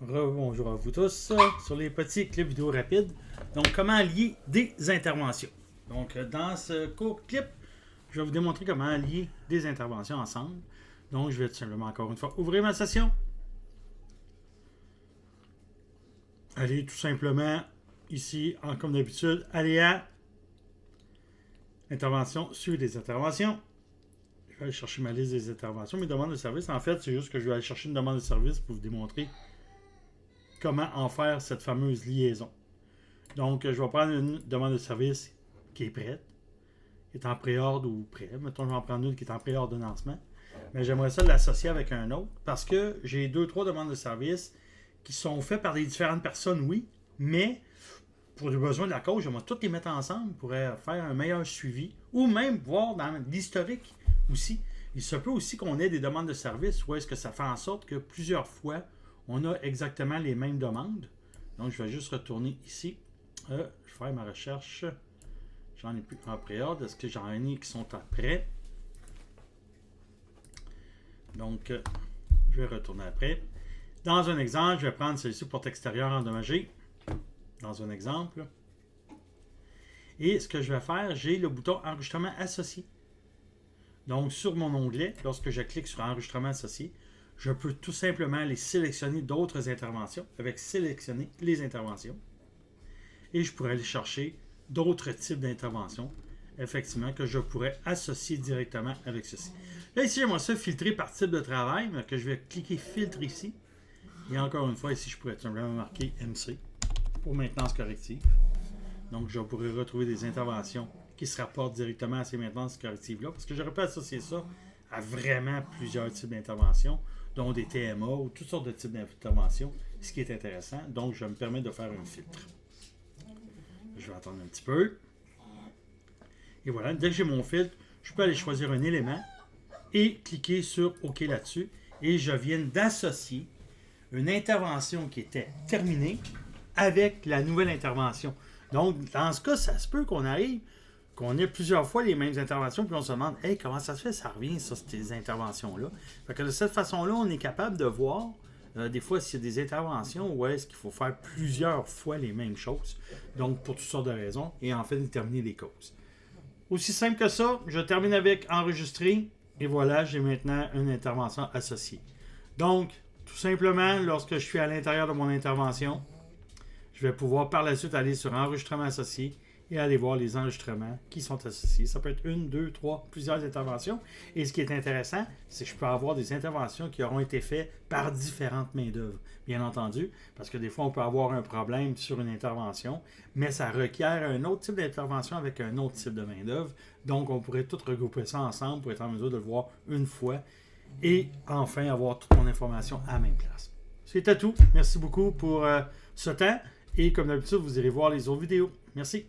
Bonjour à vous tous sur les petits clips vidéo rapides. Donc, comment lier des interventions. Donc, dans ce court clip, je vais vous démontrer comment lier des interventions ensemble. Donc, je vais tout simplement encore une fois ouvrir ma session. Allez tout simplement ici, comme d'habitude, aller à intervention, suivre des interventions. Je vais aller chercher ma liste des interventions, mes demandes de service. En fait, c'est juste que je vais aller chercher une demande de service pour vous démontrer comment en faire cette fameuse liaison. Donc, je vais prendre une demande de service qui est prête, qui est en pré-ordre ou prêt. Mettons, je vais en prendre une qui est en pré-ordonnancement. Mais j'aimerais ça l'associer avec un autre parce que j'ai 2-3 demandes de service qui sont faites par des différentes personnes, oui, mais pour les besoins de la cause, j'aimerais toutes les mettre ensemble pour faire un meilleur suivi ou même voir dans l'historique aussi. Il se peut aussi qu'on ait des demandes de service où est-ce que ça fait en sorte que plusieurs fois, on a exactement les mêmes demandes. Donc, je vais juste retourner ici. Je vais faire ma recherche. J'en ai plus en pré-ordre. Est-ce que j'en ai qui sont après? Donc, je vais retourner après. Dans un exemple, je vais prendre celui-ci, porte extérieure endommagée. Dans un exemple. Et ce que je vais faire, j'ai le bouton enregistrement associé. Donc, sur mon onglet, lorsque je clique sur enregistrement associé, je peux tout simplement aller sélectionner d'autres interventions avec sélectionner les interventions. Et je pourrais aller chercher d'autres types d'interventions, effectivement, que je pourrais associer directement avec ceci. Là, ici, j'aimerais ça filtrer par type de travail, mais que je vais cliquer filtre ici. Et encore une fois, ici, je pourrais tout simplement marquer MC pour maintenance corrective. Donc, je pourrais retrouver des interventions qui se rapportent directement à ces maintenances correctives-là, parce que j'aurais pu associer ça à vraiment plusieurs types d'interventions, dont des TMA ou toutes sortes de types d'interventions, ce qui est intéressant. Donc, je me permets de faire un filtre. Je vais attendre un petit peu. Et voilà, dès que j'ai mon filtre, je peux aller choisir un élément et cliquer sur OK là-dessus. Et je viens d'associer une intervention qui était terminée avec la nouvelle intervention. Donc, dans ce cas, ça se peut qu'on arrive, qu'on ait plusieurs fois les mêmes interventions, puis on se demande, hey, comment ça se fait, ça revient, ça, ces interventions-là. Fait que de cette façon-là, on est capable de voir, des fois, s'il y a des interventions où est-ce qu'il faut faire plusieurs fois les mêmes choses, donc pour toutes sortes de raisons, et en fait, déterminer les causes. Aussi simple que ça, je termine avec enregistrer, et voilà, j'ai maintenant une intervention associée. Donc, tout simplement, lorsque je suis à l'intérieur de mon intervention, je vais pouvoir par la suite aller sur enregistrement associé et aller voir les enregistrements qui sont associés. Ça peut être une, deux, trois, plusieurs interventions. Et ce qui est intéressant, c'est que je peux avoir des interventions qui auront été faites par différentes main-d'œuvre, bien entendu, parce que des fois, on peut avoir un problème sur une intervention, mais ça requiert un autre type d'intervention avec un autre type de main-d'œuvre. Donc, on pourrait tout regrouper ça ensemble pour être en mesure de le voir une fois et enfin avoir toute mon information à la même place. C'était tout. Merci beaucoup pour ce temps. Et comme d'habitude, vous irez voir les autres vidéos. Merci.